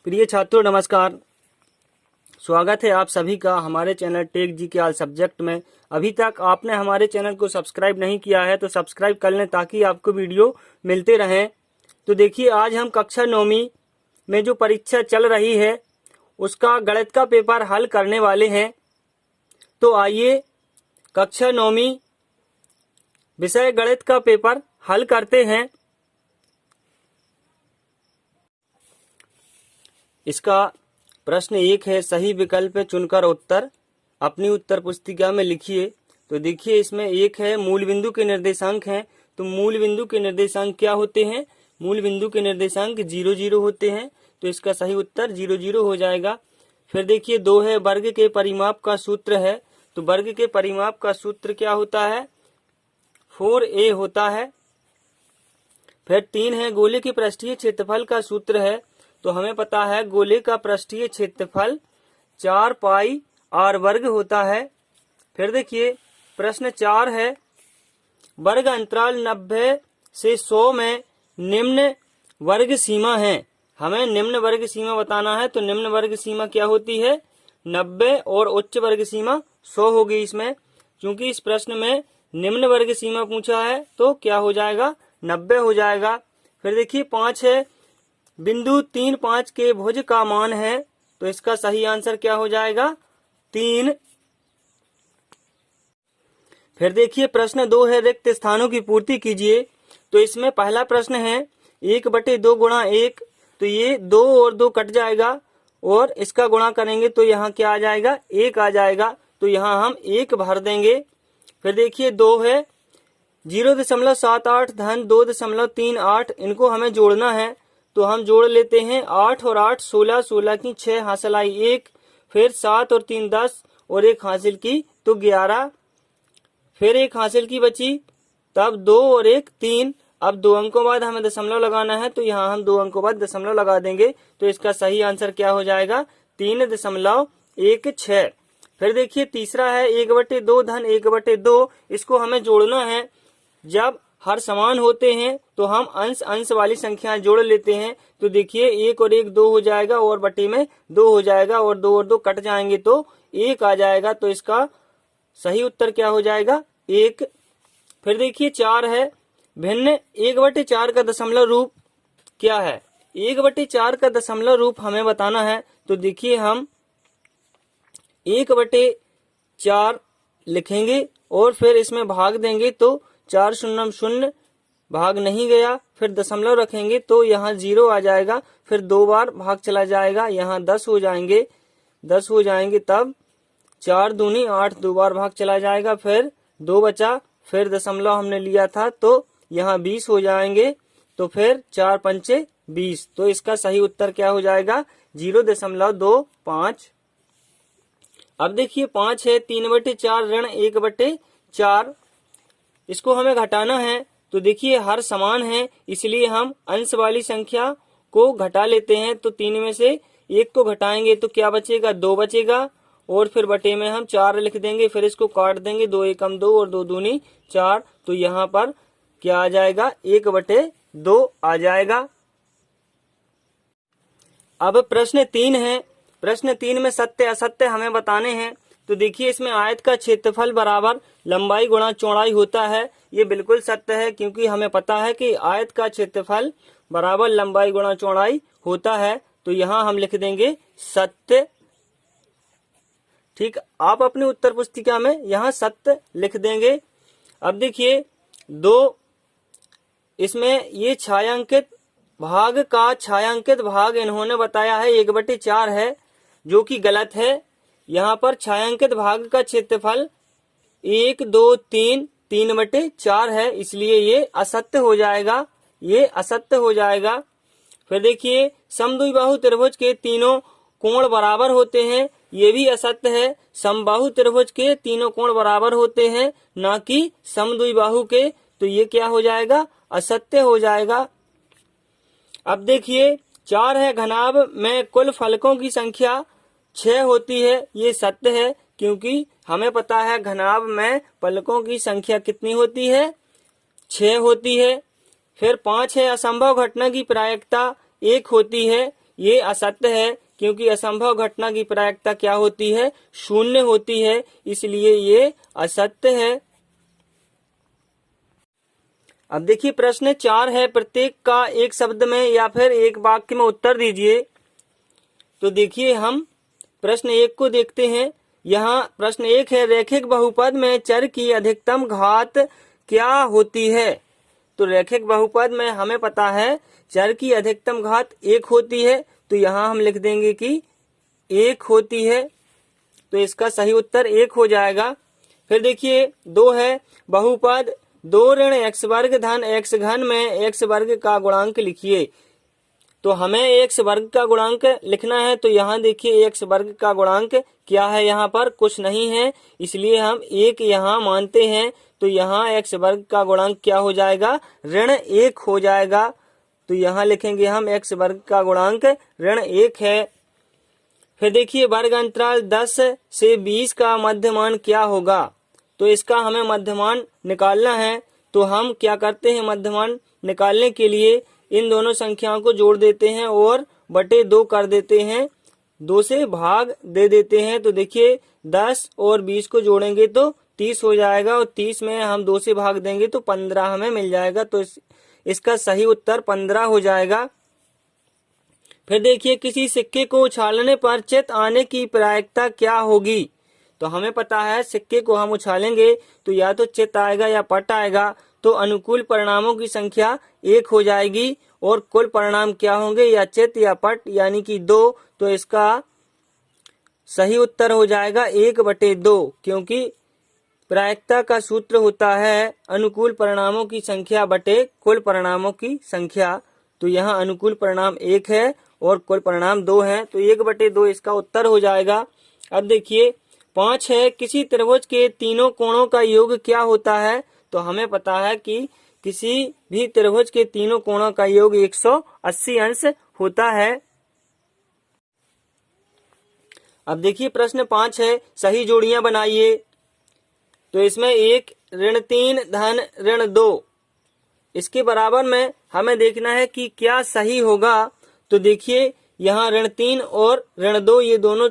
प्रिय छात्रों नमस्कार। स्वागत है आप सभी का हमारे चैनल टेक जी के ऑल सब्जेक्ट में। अभी तक आपने हमारे चैनल को सब्सक्राइब नहीं किया है तो सब्सक्राइब कर लें ताकि आपको वीडियो मिलते रहें। तो देखिए, आज हम कक्षा 9वीं में जो परीक्षा चल रही है उसका गणित का पेपर हल करने वाले हैं। तो आइए कक्षा 9वीं विषय गणित का पेपर हल करते हैं। इसका प्रश्न 1 है, सही विकल्प चुनकर उत्तर अपनी उत्तर पुस्तिका में लिखिए। तो देखिए, इसमें 1 है मूल बिंदु के निर्देशांक हैं। तो मूल बिंदु के निर्देशांक क्या होते हैं? मूल बिंदु के निर्देशांक 0 0 होते हैं। तो इसका सही उत्तर 0 0 हो जाएगा। फिर देखिए 2 है वर्ग के परिमाप का सूत्र है। तो वर्ग के परिमाप का सूत्र क्या होता है? 4a होता है। फिर 3 है गोले के पृष्ठीय क्षेत्रफल का सूत्र है। तो हमें पता है गोले का पृष्ठीय क्षेत्रफल 4 पाई r वर्ग होता है। फिर देखिए प्रश्न 4 है, वर्ग अंतराल 90 से 100 में निम्न वर्ग सीमा है। हमें निम्न वर्ग सीमा बताना है। तो निम्न वर्ग सीमा क्या होती है? 90 और उच्च वर्ग सीमा 100 होगी इसमें। क्योंकि इस प्रश्न में निम्न वर्ग सीमा पूछा है तो क्या हो जाएगा? 90 हो जाएगा। फिर देखिए 5 है, बिंदु 3 5 के भुज का मान है। तो इसका सही आंसर क्या हो जाएगा? 3। फिर देखिए प्रश्न 2 है, रिक्त स्थानों की पूर्ति कीजिए। तो इसमें पहला प्रश्न है 1/2 गुणा 1। तो ये 2 और 2 कट जाएगा और इसका गुणा करेंगे तो यहाँ क्या आ जाएगा? 1 आ जाएगा। तो यहाँ हम 1 भर देंगे। फिर देखिए 2 है 0.78 धन 2.38। इनको हमें जोड़ना है। तो हम जोड़ लेते हैं। 8 और 8 16, 16 की 6 हासिल आई 1। फिर 7 और 3 10 और 1 हासिल की तो 11। फिर 1 हासिल की बची, तब 2 और 1 3। अब 2 अंकों बाद हमें दशमलव लगाना है तो यहाँ हम 2 अंकों बाद दशमलव लगा देंगे। तो इसका सही आंसर क्या हो जाएगा? 3.16। फिर देखिए तीसरा है 1/2 धन 1/2। इसको हमें जोड़ना है। जब हर समान होते हैं तो हम अंश अंश वाली संख्याएं जोड़ लेते हैं। तो देखिए 1 और 1 2 हो जाएगा और बटे में 2 हो जाएगा और 2 और 2 कट जाएंगे तो 1 आ जाएगा। तो इसका सही उत्तर क्या हो जाएगा? 1। फिर देखिए 4 है, भिन्न 1/4 का दशमलव रूप क्या है? 1/4 का दशमलव रूप हमें बताना है। तो देखिए हम 1/4 लिखेंगे और फिर इसमें भाग देंगे तो 4 0 0 भाग नहीं गया। फिर दशमलव रखेंगे तो यहाँ 0 आ जाएगा। फिर 2 बार भाग चला जाएगा, यहाँ 10 हो जाएंगे। 10 हो जाएंगे तब 4 दूनी 8, 2 बार भाग चला जाएगा। फिर 2 बचा, फिर दशमलव हमने लिया था तो यहाँ 20 हो जाएंगे। तो फिर 4 पंचे 20। तो इसका सही उत्तर क्या हो जाएगा? 0.25। अब देखिए 5 है 3/4 ऋण 1/4। इसको हमें घटाना है। तो देखिए हर समान है इसलिए हम अंश वाली संख्या को घटा लेते हैं। तो 3 में से 1 को घटाएंगे तो क्या बचेगा? 2 बचेगा और फिर बटे में हम 4 लिख देंगे। फिर इसको काट देंगे, 2 एकम 2 और 2 दूनी 4। तो यहाँ पर क्या आ जाएगा? 1/2 आ जाएगा। अब प्रश्न 3 है। प्रश्न 3 में सत्य असत्य हमें बताने हैं। तो देखिए इसमें आयत का क्षेत्रफल बराबर लंबाई गुणा चौड़ाई होता है। ये बिल्कुल सत्य है क्योंकि हमें पता है कि आयत का क्षेत्रफल बराबर लंबाई गुणा चौड़ाई होता है। तो यहाँ हम लिख देंगे सत्य। ठीक, आप अपनी उत्तर पुस्तिका में यहाँ सत्य लिख देंगे। अब देखिए 2, इसमें ये छायांकित भाग का छायांकित भाग इन्होंने बताया है 1/4 है, जो कि गलत है। यहाँ पर छायांकित भाग का क्षेत्रफल 1 2 3 3/4 है, इसलिए ये असत्य हो जाएगा। ये असत्य हो जाएगा। फिर देखिए समद्विबाहु त्रिभुज के तीनों कोण बराबर होते हैं। ये भी असत्य है। समबाहु त्रिभुज के तीनों कोण बराबर होते हैं, ना कि समद्विबाहु के। तो ये क्या हो जाएगा? असत्य हो जाएगा। अब देखिए 4 है, घनाभ में कुल फलकों की संख्या 6 होती है। ये सत्य है क्योंकि हमें पता है घनाभ में फलकों की संख्या कितनी होती है? 6 होती है। फिर 5 है, असंभव घटना की प्रायिकता 1 होती है। ये असत्य है, क्योंकि असंभव घटना की प्रायिकता क्या होती है, शून्य होती है, इसलिए ये असत्य है। अब देखिए प्रश्न 4 है, प्रत्येक का एक शब्द में या फिर एक वाक्य में उत्तर दीजिए। तो देखिए हम प्रश्न 1 को देखते हैं। यहाँ प्रश्न 1 है, रैखिक बहुपद में चर की अधिकतम घात क्या होती है। तो रैखिक बहुपद में हमें पता है चर की अधिकतम घात 1 होती है, तो यहाँ हम लिख देंगे कि 1 होती है, तो इसका सही उत्तर 1 हो जाएगा। फिर देखिए 2 है, बहुपद 2 ऋण x वर्ग धन x घन में x वर्ग का गुणांक लिखिए। तो हमें x वर्ग का गुणांक लिखना है, तो यहाँ देखिए x वर्ग का गुणांक क्या है, यहाँ पर कुछ नहीं है, इसलिए हम 1 यहाँ मानते हैं। तो यहाँ x वर्ग का गुणांक क्या हो जाएगा, ऋण 1 हो जाएगा। तो यहाँ लिखेंगे हम x वर्ग का गुणांक ऋण 1 है। फिर देखिए वर्ग अंतराल 10 से 20 का मध्यमान क्या होगा। तो इसका हमें मध्यमान निकालना है। तो हम क्या करते हैं, मध्यमान निकालने के लिए इन दोनों संख्याओं को जोड़ देते हैं और बटे 2 कर देते हैं, 2 से भाग दे देते हैं। तो देखिए 10 और 20 को जोड़ेंगे तो 30 हो जाएगा, और 30 में हम 2 से भाग देंगे तो 15 हमें मिल जाएगा। तो इसका सही उत्तर 15 हो जाएगा। फिर देखिए किसी सिक्के को उछालने पर चित आने की प्रायिकता क्या होगी। तो हमें पता है सिक्के को हम उछालेंगे तो या तो चित आएगा या पट आएगा, तो अनुकूल परिणामों की संख्या 1 हो जाएगी, और कुल परिणाम क्या होंगे, या चित या पट, यानी कि 2। तो इसका सही उत्तर हो जाएगा 1/2, क्योंकि प्रायिकता का सूत्र होता है अनुकूल परिणामों की संख्या बटे कुल परिणामों की संख्या। तो यहाँ अनुकूल परिणाम 1 है और कुल परिणाम 2 है, तो 1/2 इसका उत्तर हो जाएगा। अब देखिए 5 है, किसी त्रिभुज के तीनों कोणों का योग क्या होता है। तो हमें पता है कि किसी भी त्रिभुज के तीनों कोणों का योग 180 अंश होता है। अब देखिए प्रश्न 5 है, सही जोड़ियां बनाइए। तो इसमें 1 ऋण 3 धन ऋण 2, इसके बराबर में हमें देखना है कि क्या सही होगा। तो देखिए यहाँ ऋण 3 और ऋण 2 ये दोनों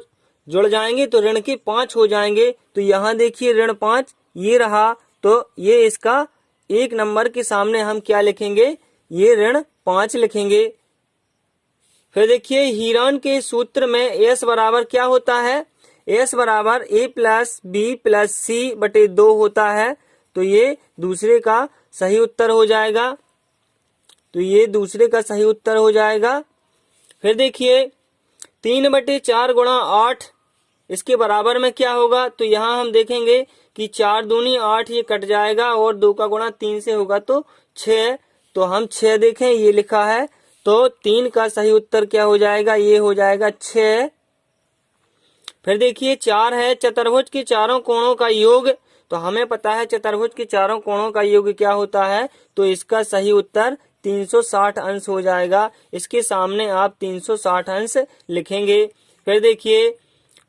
जुड़ जाएंगे तो ऋण के 5 हो जाएंगे। तो यहाँ देखिए ऋण 5 ये रहा, तो ये इसका 1 नंबर के सामने हम क्या लिखेंगे, ये ऋण 5 लिखेंगे। फिर देखिए हीरान के सूत्र में S बराबर क्या होता है, S बराबर A + B + C/2 होता है। तो ये दूसरे का सही उत्तर हो जाएगा। तो ये दूसरे का सही उत्तर हो जाएगा। फिर देखिए 3/4 × 8 इसके बराबर में क्या होगा। तो यहाँ हम देखेंगे कि 4 दूनी 8 ये कट जाएगा और 2 का गुणा 3 से होगा तो 6। तो हम 6 देखें, ये लिखा है, तो 3 का सही उत्तर क्या हो जाएगा, ये हो जाएगा 6। फिर देखिए 4 है, चतुर्भुज के चारों कोणों का योग। तो हमें पता है चतुर्भुज के चारों कोणों का योग क्या होता है। तो इसका सही उत्तर 360 अंश हो जाएगा। इसके सामने आप 360 अंश लिखेंगे। फिर देखिए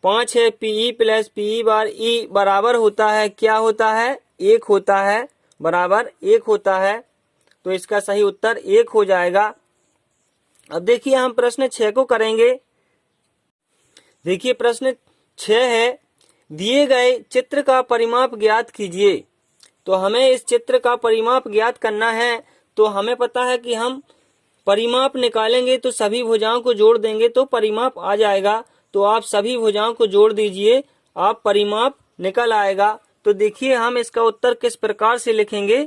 5 है, PE + PE/E बराबर होता है, क्या होता है, 1 होता है, बराबर 1 होता है। तो इसका सही उत्तर 1 हो जाएगा। अब देखिए हम प्रश्न 6 को करेंगे। देखिए प्रश्न 6 है, दिए गए चित्र का परिमाप ज्ञात कीजिए। तो हमें इस चित्र का परिमाप ज्ञात करना है। तो हमें पता है कि हम परिमाप निकालेंगे तो सभी भुजाओं को जोड़ देंगे तो परिमाप आ जाएगा। तो आप सभी भुजाओं को जोड़ दीजिए, आप परिमाप निकल आएगा। तो देखिए हम इसका उत्तर किस प्रकार से लिखेंगे।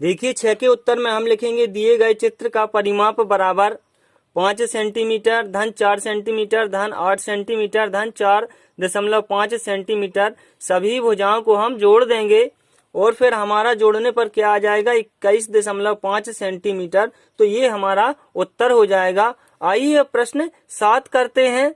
देखिए 6 के उत्तर में हम लिखेंगे दिए गए चित्र का परिमाप बराबर 5 सेंटीमीटर धन 4 सेंटीमीटर धन 8 सेंटीमीटर धन 4.5 सेंटीमीटर। सभी भुजाओं को हम जोड़ देंगे और फिर हमारा जोड़ने पर क्या आ जाएगा, 21.5 सेंटीमीटर। तो ये हमारा उत्तर हो जाएगा। आइए अब प्रश्न 7 करते हैं।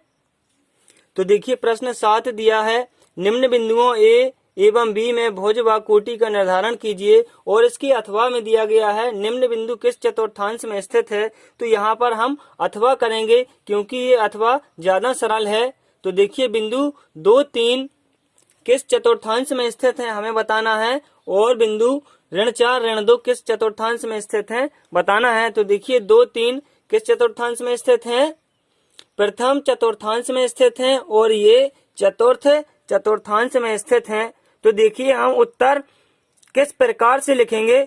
तो देखिए प्रश्न 7 दिया है, निम्न बिंदुओं A एवं B में भुज व कोटि का निर्धारण कीजिए। और इसके अथवा में दिया गया है निम्न बिंदु किस चतुर्थांश में स्थित है। तो यहाँ पर हम अथवा करेंगे क्योंकि ये अथवा ज्यादा सरल है। तो देखिए बिंदु 2, 3 किस चतुर्थांश में स्थित है हमें बताना है, और बिंदु ऋण 4, ऋण 2 किस चतुर्थांश में स्थित है बताना है। तो देखिए 2, 3 किस चतुर्थांश में स्थित हैं? प्रथम चतुर्थांश में स्थित हैं और ये चतुर्थ चतुर्थांश में स्थित हैं। तो देखिए हम उत्तर किस प्रकार से लिखेंगे।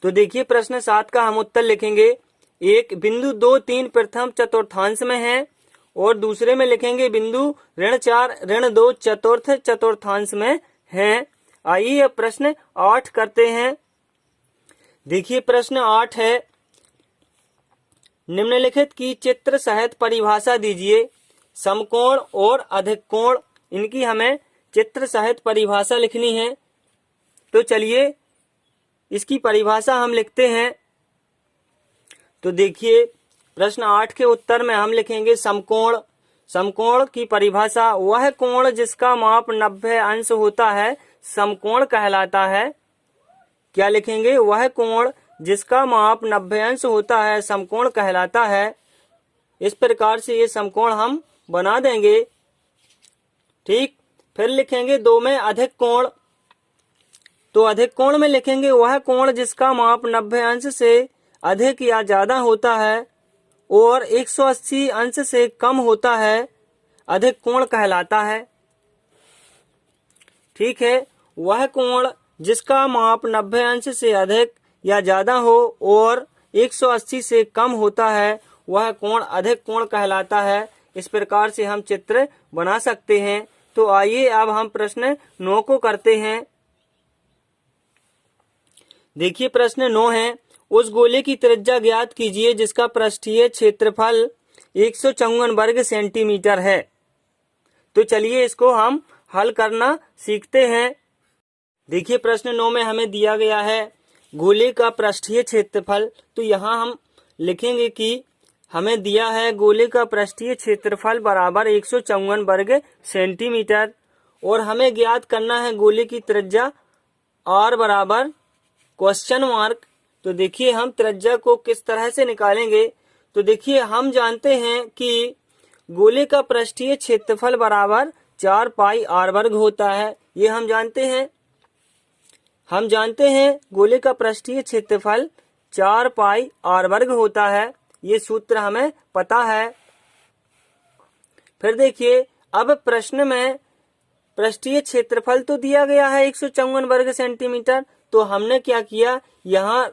तो देखिए प्रश्न 7 का हम उत्तर लिखेंगे। एक, बिंदु 2, 3 प्रथम चतुर्थांश में है और दूसरे में लिखेंगे बिंदु ऋण 4, ऋण 2 चतुर्थ चतुर्थांश में है। आइए अब प्रश्न 8 करते हैं। देखिए प्रश्न 8 है, निम्नलिखित की चित्र सहित परिभाषा दीजिए। समकोण और अधिक कोण, इनकी हमें चित्र सहित परिभाषा लिखनी है। तो चलिए इसकी परिभाषा हम लिखते हैं। तो देखिए प्रश्न 8 के उत्तर में हम लिखेंगे समकोण। समकोण की परिभाषा, वह कोण जिसका माप 90 अंश होता है समकोण कहलाता है। क्या लिखेंगे? वह कोण जिसका माप 90 अंश होता है समकोण कहलाता है। इस प्रकार से ये समकोण हम बना देंगे। ठीक, फिर लिखेंगे 2 में अधिक कोण। तो अधिक कोण में लिखेंगे वह कोण जिसका माप 90 अंश से अधिक या ज्यादा होता है और 180 अंश से कम होता है, अधिक कोण कहलाता है। ठीक है, वह कोण जिसका माप 90 अंश से अधिक या ज्यादा हो और 180 से कम होता है वह कोण अधिक कोण कहलाता है। इस प्रकार से हम चित्र बना सकते हैं। तो आइए अब हम प्रश्न 9 को करते हैं। देखिए प्रश्न 9 है, उस गोले की त्रिज्या ज्ञात कीजिए जिसका पृष्ठीय क्षेत्रफल 154 वर्ग सेंटीमीटर है। तो चलिए इसको हम हल करना सीखते हैं। देखिए प्रश्न 9 में हमें दिया गया है गोले का पृष्ठीय क्षेत्रफल। तो यहाँ हम लिखेंगे कि हमें दिया है गोले का पृष्ठीय क्षेत्रफल बराबर 154 वर्ग सेंटीमीटर और हमें ज्ञात करना है गोले की त्रिज्या r बराबर क्वेश्चन मार्क। तो देखिए हम त्रिज्या को किस तरह से निकालेंगे। तो देखिए हम जानते हैं कि गोले का पृष्ठीय क्षेत्रफल बराबर 4 पाई r वर्ग होता है। ये हम जानते हैं गोले का पृष्ठीय क्षेत्रफल 4 पाई r वर्ग होता है। ये सूत्र हमें पता है। फिर देखिए अब प्रश्न में पृष्ठीय क्षेत्रफल तो दिया गया है 154 वर्ग सेंटीमीटर। तो हमने क्या किया, यहाँ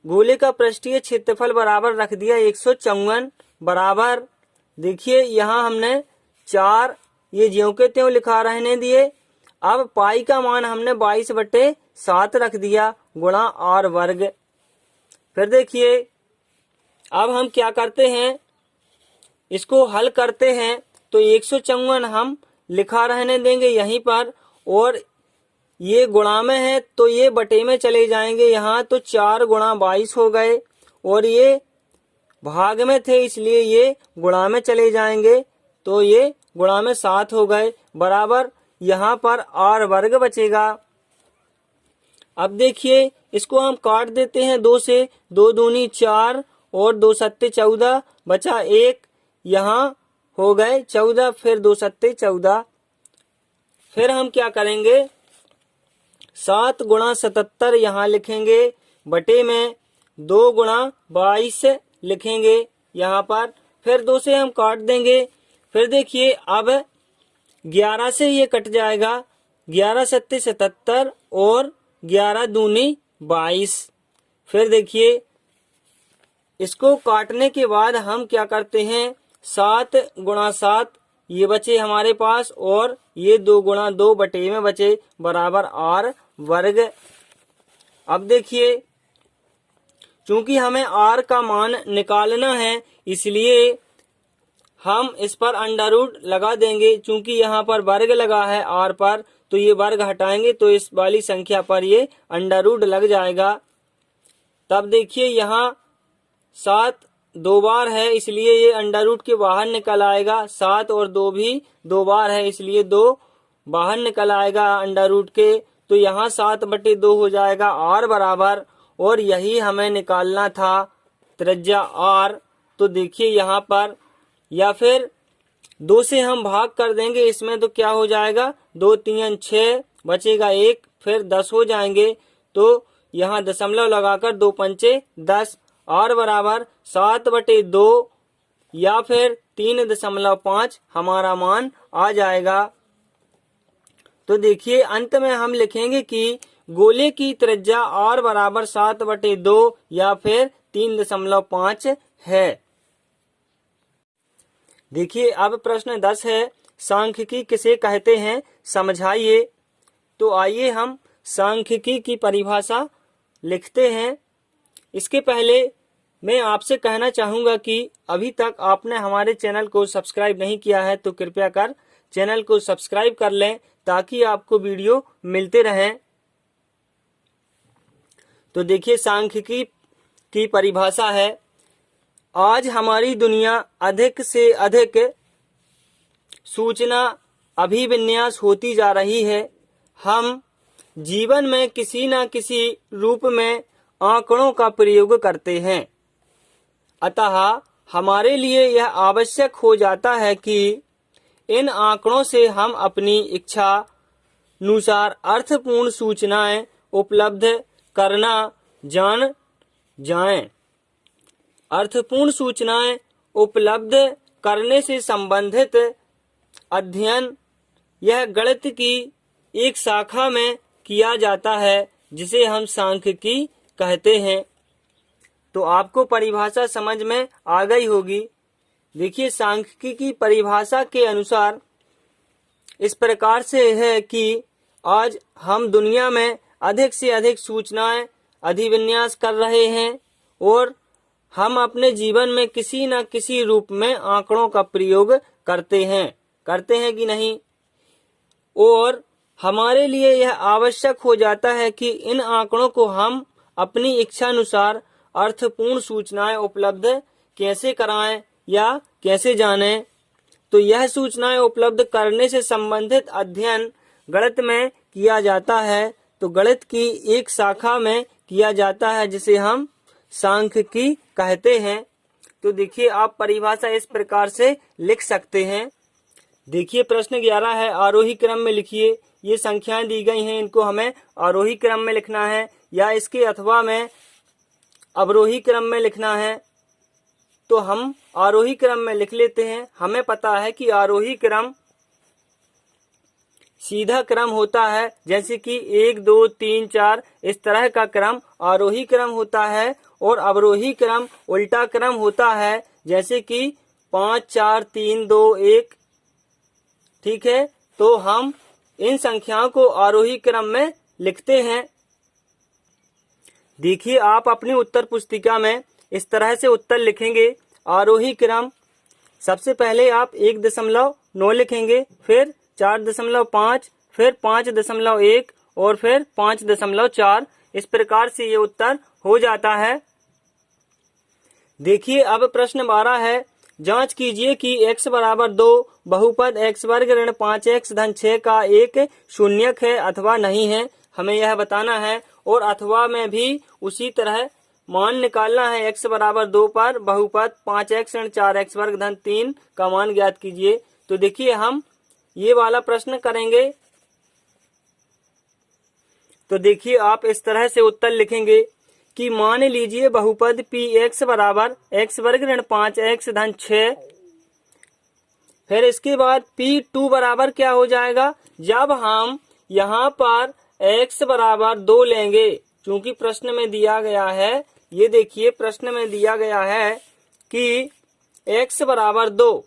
गोले का पृष्ठीय क्षेत्रफल बराबर रख दिया 154 बराबर। देखिए यहाँ हमने 4 ये ज्यों के त्यों लिखा रहने दिए। अब पाई का मान हमने 22/7 रख दिया गुणा r वर्ग। फिर देखिए अब हम क्या करते हैं, इसको हल करते हैं। तो 154 हम लिखा रहने देंगे यहीं पर और ये गुणा में है तो ये बटे में चले जाएंगे यहाँ। तो 4 गुणा 22 हो गए और ये भाग में थे इसलिए ये गुणा में चले जाएंगे तो ये गुणा में 7 हो गए बराबर यहाँ पर r वर्ग बचेगा। अब देखिए इसको हम काट देते हैं 2 से। 2 दूनी 4 और 2 सत्ते 14 बचा 1, यहाँ हो गए 14, फिर 2 सत्ते 14। फिर हम क्या करेंगे 7 गुणा 77 यहाँ लिखेंगे बटे में 2 गुणा 22 लिखेंगे यहाँ पर। फिर 2 से हम काट देंगे। फिर देखिए अब 11 से ये कट जाएगा, 11 सत्ते 77 और 11 दूनी 22। फिर देखिए इसको काटने के बाद हम क्या करते हैं 7 गुणा 7 ये बचे हमारे पास और ये 2 गुणा 2 बटे में बचे बराबर r वर्ग। अब देखिए चूंकि हमें r का मान निकालना है इसलिए हम इस पर अंडर रूट लगा देंगे। चूंकि यहाँ पर वर्ग लगा है r पर तो ये वर्ग हटाएंगे तो इस वाली संख्या पर ये अंडर रूट लग जाएगा। तब देखिए यहाँ 7 2 बार है इसलिए ये अंडर रूट के बाहर निकल आएगा। 7 और 2 भी 2 बार है इसलिए 2 बाहर निकल आएगा अंडर रूट के। तो यहाँ 7/2 हो जाएगा r बराबर और यही हमें निकालना था त्रिज्या r। तो देखिए यहाँ पर या फिर 2 से हम भाग कर देंगे इसमें तो क्या हो जाएगा 2 3 6 बचेगा 1, फिर 10 हो जाएंगे। तो यहाँ दशमलव लगाकर 2 पंचे 10 r बराबर 7/2 या फिर 3.5 हमारा मान आ जाएगा। तो देखिए अंत में हम लिखेंगे कि गोले की त्रिज्या r बराबर 7/2 या फिर 3.5 है। देखिए अब प्रश्न 10 है, सांख्यिकी किसे कहते हैं, समझाइए। तो आइए हम सांख्यिकी की परिभाषा लिखते हैं। इसके पहले मैं आपसे कहना चाहूँगा कि अभी तक आपने हमारे चैनल को सब्सक्राइब नहीं किया है तो कृपया कर चैनल को सब्सक्राइब कर लें ताकि आपको वीडियो मिलते रहें। तो देखिए सांख्यिकी की परिभाषा है, आज हमारी दुनिया अधिक से अधिक सूचना अभिविन्यास होती जा रही है। हम जीवन में किसी न किसी रूप में आंकड़ों का प्रयोग करते हैं, अतः हमारे लिए यह आवश्यक हो जाता है कि इन आंकड़ों से हम अपनी इच्छा अनुसार अर्थपूर्ण सूचनाएं उपलब्ध करना जान जाएं। अर्थपूर्ण सूचनाएं उपलब्ध करने से संबंधित अध्ययन यह गणित की एक शाखा में किया जाता है जिसे हम सांख्यिकी कहते हैं। तो आपको परिभाषा समझ में आ गई होगी। देखिए सांख्यिकी की परिभाषा के अनुसार इस प्रकार से है कि आज हम दुनिया में अधिक से अधिक सूचनाएं अधिविन्यास कर रहे हैं और हम अपने जीवन में किसी न किसी रूप में आंकड़ों का प्रयोग करते हैं कि नहीं। और हमारे लिए यह आवश्यक हो जाता है कि इन आंकड़ों को हम अपनी इच्छा अनुसार अर्थपूर्ण सूचनाएं उपलब्ध कैसे कराएं या कैसे जानें। तो यह सूचनाएं उपलब्ध करने से संबंधित अध्ययन गणित में किया जाता है। तो गणित की एक शाखा में किया जाता है जिसे हम सांख्यिकी कहते हैं। तो देखिए आप परिभाषा इस प्रकार से लिख सकते हैं। देखिए प्रश्न 11 है, आरोही क्रम में लिखिए। ये संख्याएं दी गई हैं, इनको हमें आरोही क्रम में लिखना है या इसके अथवा में अवरोही क्रम में लिखना है। तो हम आरोही क्रम में लिख लेते हैं। हमें पता है कि आरोही क्रम सीधा क्रम होता है, जैसे कि 1 2 3 4 इस तरह का क्रम आरोही क्रम होता है, और अवरोही क्रम उल्टा क्रम होता है, जैसे कि 5 4 3 2 1। ठीक है, तो हम इन संख्याओं को आरोही क्रम में लिखते हैं। देखिए आप अपनी उत्तर पुस्तिका में इस तरह से उत्तर लिखेंगे। आरोही क्रम सबसे पहले आप 1.9 लिखेंगे, फिर 4.5, फिर 5.1 और फिर 5.4। इस प्रकार से ये उत्तर हो जाता है। देखिए अब प्रश्न 12 है, जांच कीजिए कि x बराबर 2 बहुपद x वर्ग ऋण 5x धन 6 का एक शून्यक है अथवा नहीं है, हमें यह बताना है। और अथवा में भी उसी तरह मान निकालना है। x बराबर 2 पर बहुपद 5x ऋण 4x वर्ग धन 3 का मान ज्ञात कीजिए। तो देखिए हम ये वाला प्रश्न करेंगे। तो देखिए आप इस तरह से उत्तर लिखेंगे कि मान लीजिए बहुपद px बराबर x वर्ग ऋण 5x धन 6। फिर इसके बाद p2 बराबर क्या हो जाएगा, जब हम यहाँ पर x बराबर 2 लेंगे, क्योंकि प्रश्न में दिया गया है, ये देखिए प्रश्न में दिया गया है कि x बराबर 2,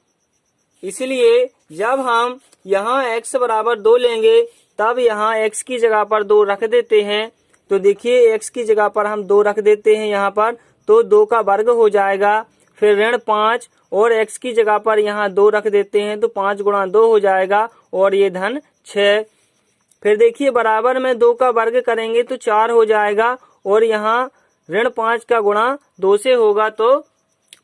इसलिए जब हम यहाँ x बराबर 2 लेंगे तब यहाँ x की जगह पर 2 रख देते हैं। तो देखिए x की जगह पर हम 2 रख देते हैं यहाँ पर, तो 2 का वर्ग हो जाएगा। फिर ऋण 5 और x की जगह पर यहाँ 2 रख देते हैं, तो 5 गुणा 2 हो जाएगा और ये धन 6। फिर देखिए बराबर में 2 का वर्ग करेंगे तो 4 हो जाएगा, और यहाँ ऋण 5 का गुणा 2 से होगा तो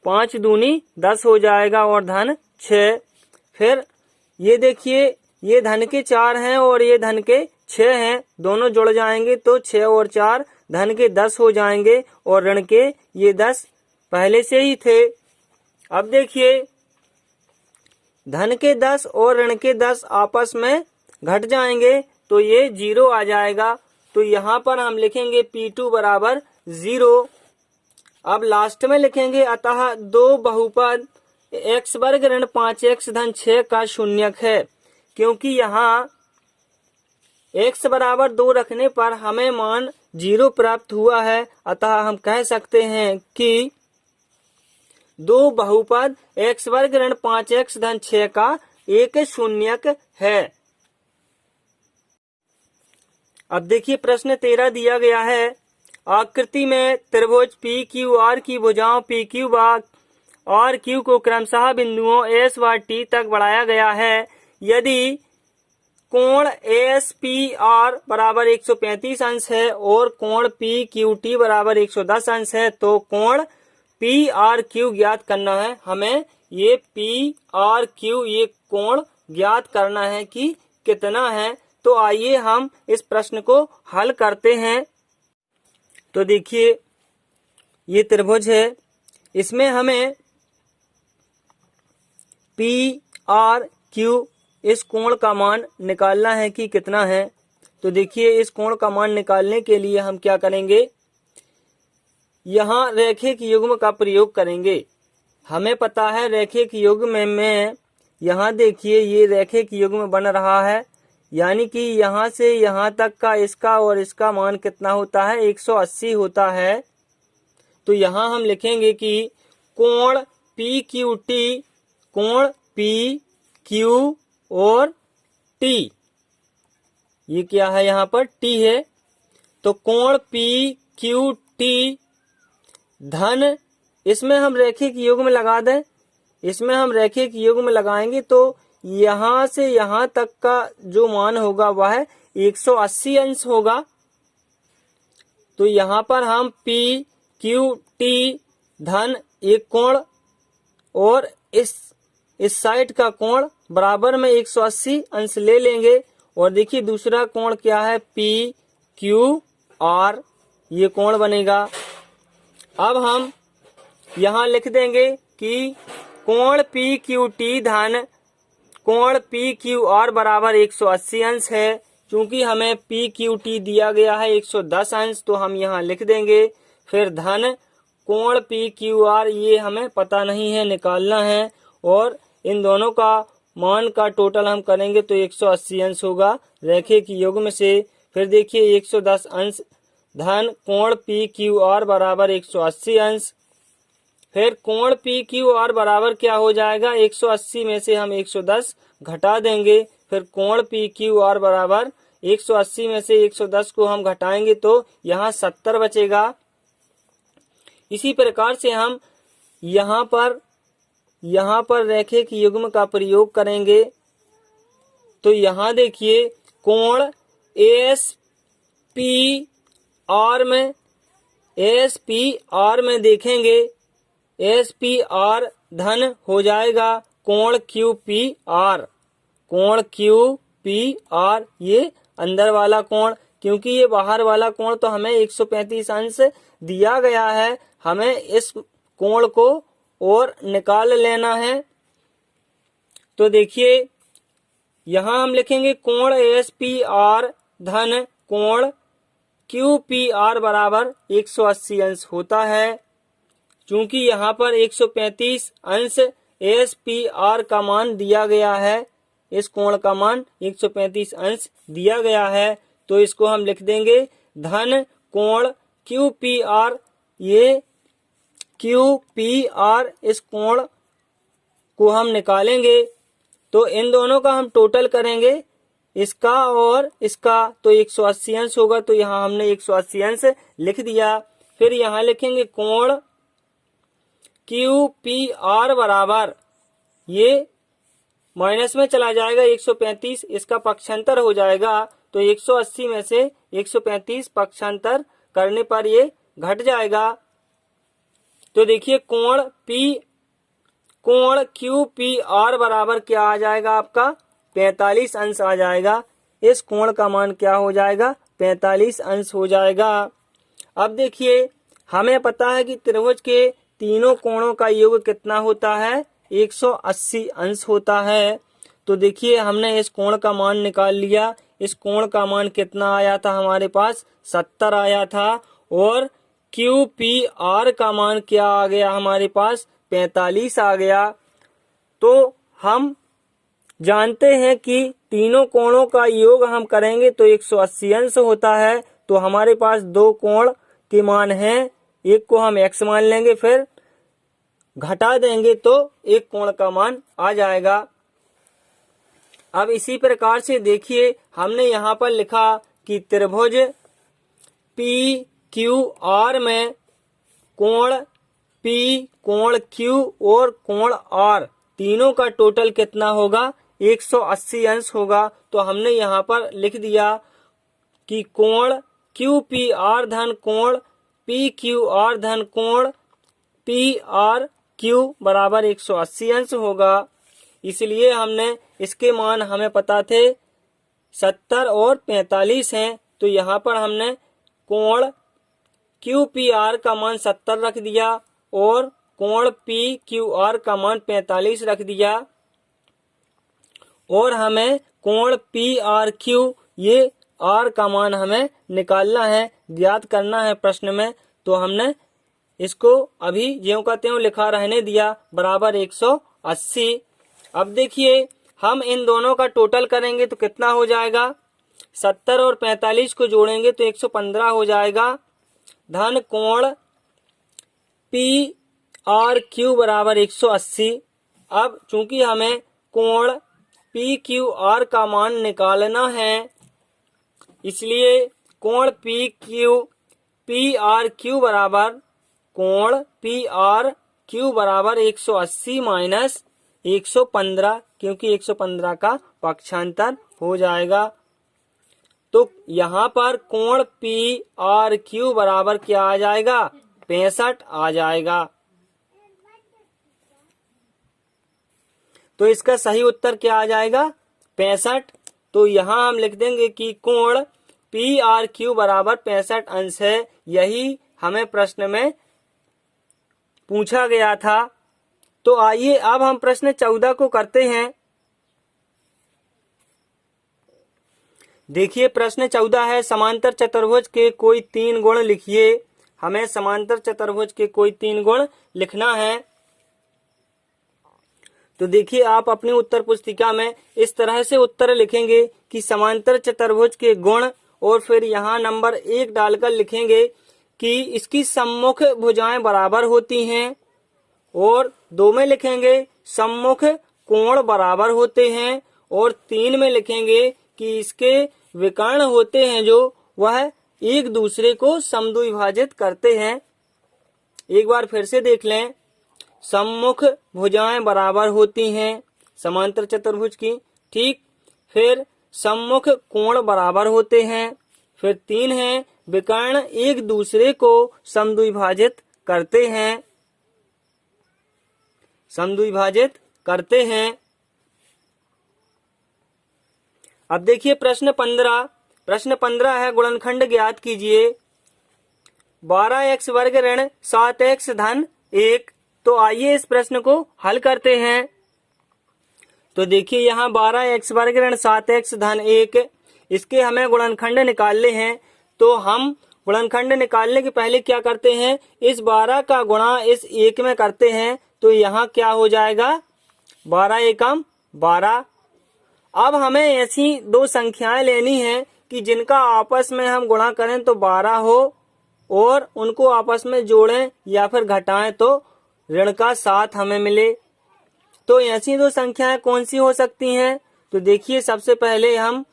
5 दूनी 10 हो जाएगा और धन 6। फिर ये देखिए ये धन के 4 हैं और ये धन के 6 हैं, दोनों जुड़ जाएंगे तो 6 और 4 धन के 10 हो जाएंगे, और ऋण के ये 10 पहले से ही थे। अब देखिए धन के 10 और ऋण के 10 आपस में घट जाएंगे तो ये 0 आ जाएगा। तो यहाँ पर हम लिखेंगे P2 बराबर 0। अब लास्ट में लिखेंगे अतः दो बहुपद x वर्ग ऋण 5x धन 6 का शून्यक है। क्योंकि यहाँ x बराबर 2 रखने पर हमें मान 0 प्राप्त हुआ है, अतः हम कह सकते हैं कि दो बहुपद x वर्ग ऋण 5x धन 6 का एक शून्यक है। अब देखिए प्रश्न 13 दिया गया है। आकृति में त्रिभुज पी क्यू आर की भुजाओं पी क्यू व आर क्यू को क्रमशः बिंदुओं एस व टी तक बढ़ाया गया है। यदि कोण एस पी आर बराबर 135 अंश है और कोण पी क्यू टी बराबर 110 अंश है, तो कोण पी आर क्यू ज्ञात करना है। हमें ये पी आर क्यू ये कोण ज्ञात करना है कि कितना है। तो आइए हम इस प्रश्न को हल करते हैं। तो देखिए ये त्रिभुज है, इसमें हमें पी आर क्यू इस कोण का मान निकालना है कि कितना है। तो देखिए इस कोण का मान निकालने के लिए हम क्या करेंगे, यहाँ रैखिक युग्म का प्रयोग करेंगे। हमें पता है रैखिक युग्म में यहाँ देखिए ये रैखिक युग्म बन रहा है, यानी कि यहाँ से यहाँ तक का इसका और इसका मान कितना होता है, 180 होता है। तो यहाँ हम लिखेंगे कि कोण पी क्यू टी, कोण पी क्यू और टी, ये क्या है यहाँ पर टी है, तो कोण पी क्यू टी धन, इसमें हम रैखिक युग्म लगा दें। इसमें हम रैखिक युग्म लगाएंगे तो यहाँ से यहाँ तक का जो मान होगा वह 180 अंश होगा। तो यहाँ पर हम पी क्यू टी धन एक कोण और इस साइड का कोण बराबर में 180 अंश ले लेंगे। और देखिए दूसरा कोण क्या है, पी क्यू आर, ये कोण बनेगा। अब हम यहाँ लिख देंगे कि कोण पी क्यू टी धन कोण पी क्यू आर बराबर 180 अंश है। चूंकि हमें पी क्यू टी दिया गया है 110 अंश, तो हम यहाँ लिख देंगे। फिर धन कोण पी क्यू आर, ये हमें पता नहीं है, निकालना है। और इन दोनों का मान का टोटल हम करेंगे तो 180 अंश होगा रैखिक युग्म से। फिर देखिए 110 अंश धन कोण पी क्यू आर बराबर 180 अंश। फिर कोण पी क्यू आर बराबर क्या हो जाएगा, 180 में से हम 110 घटा देंगे। फिर कोण पी क्यू आर बराबर 180 में से 110 को हम घटाएंगे तो यहाँ 70 बचेगा। इसी प्रकार से हम यहाँ पर रैखिक युग्म का प्रयोग करेंगे। तो यहाँ देखिए कोण एस पी आर में देखेंगे, एस पी आर धन हो जाएगा कोण क्यू पी आर, कोण क्यू पी आर, ये अंदर वाला कोण, क्योंकि ये बाहर वाला कोण तो हमें 135 अंश दिया गया है, हमें इस कोण को और निकाल लेना है। तो देखिए यहाँ हम लिखेंगे कोण एस पी आर धन कोण क्यू पी आर बराबर 180 अंश होता है। चूंकि यहाँ पर 135 अंश एस पी आर का मान दिया गया है, इस कोण का मान 135 अंश दिया गया है, तो इसको हम लिख देंगे धन कोण क्यू पी आर, ये क्यू पी आर, इस कोण को हम निकालेंगे। तो इन दोनों का हम टोटल करेंगे, इसका और इसका, तो 180 अंश होगा। तो यहाँ हमने 180 अंश लिख दिया। फिर यहाँ लिखेंगे कोण क्यू पी आर बराबर, ये माइनस में चला जाएगा 135, इसका पक्षांतर हो जाएगा। तो 180 में से 135 पक्षांतर करने पर ये घट जाएगा। तो देखिए कोण क्यू पी आर बराबर क्या आ जाएगा, आपका 45 अंश आ जाएगा। इस कोण का मान क्या हो जाएगा, 45 अंश हो जाएगा। अब देखिए हमें पता है कि त्रिभुज के तीनों कोणों का योग कितना होता है, 180 अंश होता है। तो देखिए हमने इस कोण का मान निकाल लिया। इस कोण का मान कितना आया था, हमारे पास 70 आया था। और क्यू पी आर का मान क्या आ गया हमारे पास 45 आ गया। तो हम जानते हैं कि तीनों कोणों का योग हम करेंगे तो 180 अंश होता है। तो हमारे पास दो कोण के मान हैं, एक को हम x मान लेंगे, फिर घटा देंगे तो एक कोण का मान आ जाएगा। अब इसी प्रकार से देखिए हमने यहाँ पर लिखा कि त्रिभुज पी क्यू आर में कोण P, कोण Q और कोण R तीनों का टोटल कितना होगा 180 अंश होगा। तो हमने यहाँ पर लिख दिया कि कोण QPR धन कोण PQR धन कोण PRQ बराबर 180 अंश होगा। इसलिए हमने इसके मान हमें पता थे 70 और 45 हैं। तो यहाँ पर हमने कोण QPR का मान 70 रख दिया और कोण PQR का मान 45 रख दिया और हमें कोण PRQ ये R का मान हमें निकालना है, ज्ञात करना है प्रश्न में। तो हमने इसको अभी ज्यों का त्यों लिखा रहने दिया बराबर 180। अब देखिए हम इन दोनों का टोटल करेंगे तो कितना हो जाएगा, 70 और 45 को जोड़ेंगे तो 115 हो जाएगा धन कोण PRQ बराबर 180। अब चूंकि हमें कोण PQR का मान निकालना है इसलिए कोण PRQ बराबर कोण PRQ बराबर 180 माइनस 115, क्योंकि 115 का पक्षांतर हो जाएगा। तो यहाँ पर कोण PRQ बराबर क्या आ जाएगा 65 आ जाएगा। तो इसका सही उत्तर क्या आ जाएगा 65। तो यहाँ हम लिख देंगे कि कोण PRQ बराबर 65 अंश है। यही हमें प्रश्न में पूछा गया था। तो आइए अब हम प्रश्न 14 को करते हैं। देखिए प्रश्न 14 है समांतर चतुर्भुज के कोई 3 गुण लिखिए। हमें समांतर चतुर्भुज के कोई 3 गुण लिखना है। तो देखिए आप अपनी उत्तर पुस्तिका में इस तरह से उत्तर लिखेंगे कि समांतर चतुर्भुज के गुण और फिर यहाँ नंबर 1 डालकर लिखेंगे कि इसकी सम्मुख भुजाएं बराबर होती हैं और 2 में लिखेंगे सम्मुख कोण बराबर होते हैं और 3 में लिखेंगे कि इसके विकर्ण होते हैं जो वह एक दूसरे को समद्विभाजित करते हैं। एक बार फिर से देख लें, सम्मुख भुजाएं बराबर होती हैं समांतर चतुर्भुज की, ठीक। फिर सम्मुख कोण बराबर होते हैं। फिर 3 है विकर्ण एक दूसरे को समद्विभाजित करते हैं, समद्विभाजित करते हैं। अब देखिए प्रश्न 15 है गुणनखंड ज्ञात कीजिए 12x वर्ग ऋण 7x धन 1। तो आइए इस प्रश्न को हल करते हैं। तो देखिए यहाँ 12x वर्ग ऋण 7x धन 1 इसके हमें गुणनखंड निकालने हैं। तो हम गुणनखंड निकालने के पहले क्या करते हैं, इस 12 का गुणा इस 1 में करते हैं। तो यहाँ क्या हो जाएगा 12 एकम 12। अब हमें ऐसी 2 संख्याएं लेनी हैं कि जिनका आपस में हम गुणा करें तो 12 हो और उनको आपस में जोड़ें या फिर घटाएं तो ऋण का 7 हमें मिले। तो ऐसी 2 संख्याएं कौन सी हो सकती हैं। तो देखिए सबसे पहले हम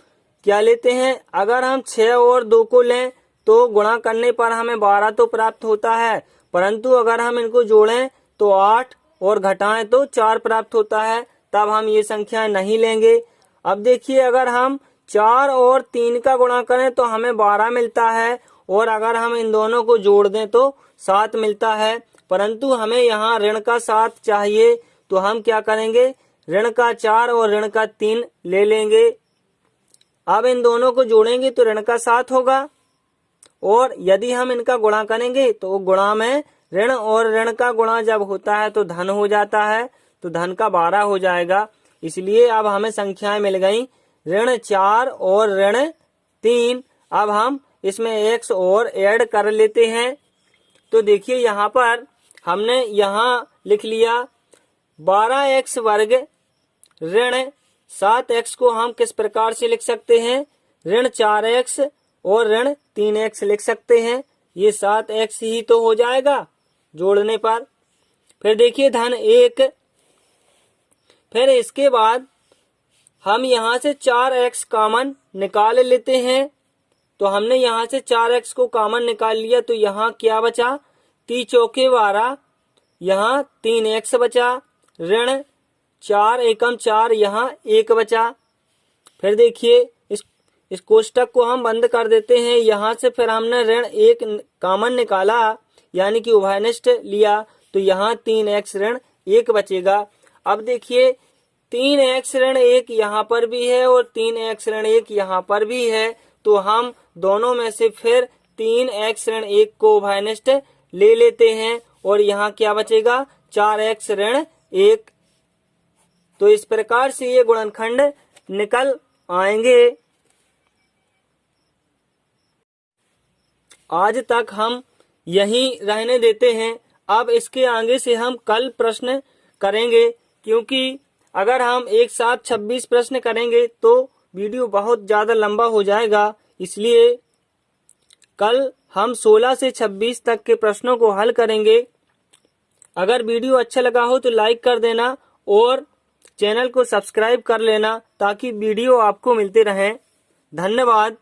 क्या लेते हैं, अगर हम 6 और 2 को लें तो गुणा करने पर हमें 12 तो प्राप्त होता है, परंतु अगर हम इनको जोड़ें तो 8 और घटाएं तो 4 प्राप्त होता है, तब हम ये संख्याएं नहीं लेंगे। अब देखिए अगर हम 4 और 3 का गुणा करें तो हमें 12 मिलता है और अगर हम इन दोनों को जोड़ दें तो 7 मिलता है, परंतु हमें यहाँ ऋण का 7 चाहिए। तो हम क्या करेंगे, ऋण का 4 और ऋण का 3 ले लेंगे। अब इन दोनों को जोड़ेंगे तो ऋण का 7 होगा और यदि हम इनका गुणा करेंगे तो गुणा में ऋण और ऋण का गुणा जब होता है तो धन हो जाता है, तो धन का 12 हो जाएगा। इसलिए अब हमें संख्याएं मिल गई ऋण 4 और ऋण 3। अब हम इसमें x और ऐड कर लेते हैं तो देखिए यहाँ पर हमने यहाँ लिख लिया 12x वर्ग ऋण 7x को हम किस प्रकार से लिख सकते हैं, ऋण 4x और ऋण 3x लिख सकते हैं। ये 7x ही तो हो जाएगा जोड़ने पर। फिर देखिए धन 1, फिर इसके बाद हम यहाँ से 4x कॉमन निकाल लेते हैं। तो हमने यहाँ से 4x को कॉमन निकाल लिया, तो यहाँ क्या बचा, 3 चौके 12, यहाँ 3x बचा, ऋण 4 एकम 4, यहाँ 1 बचा। फिर देखिए इस कोष्टक को हम बंद कर देते हैं। यहाँ से फिर हमने ऋण 1 कॉमन निकाला, यानी कि उभयनिष्ठ लिया, तो यहाँ 3x ऋण 1 बचेगा। अब देखिए 3x ऋण 1 यहाँ पर भी है और 3x ऋण 1 यहाँ पर भी है, तो हम दोनों में से फिर 3x ऋण 1 को उभयनिष्ठ ले लेते हैं और यहाँ क्या बचेगा, 4x ऋण 1। तो इस प्रकार से ये गुणनखंड निकल आएंगे। आज तक हम यहीं रहने देते हैं। अब इसके आगे से हम कल प्रश्न करेंगे, क्योंकि अगर हम एक साथ 26 प्रश्न करेंगे तो वीडियो बहुत ज़्यादा लंबा हो जाएगा। इसलिए कल हम 16 से 26 तक के प्रश्नों को हल करेंगे। अगर वीडियो अच्छा लगा हो तो लाइक कर देना और चैनल को सब्सक्राइब कर लेना, ताकि वीडियो आपको मिलते रहें। धन्यवाद।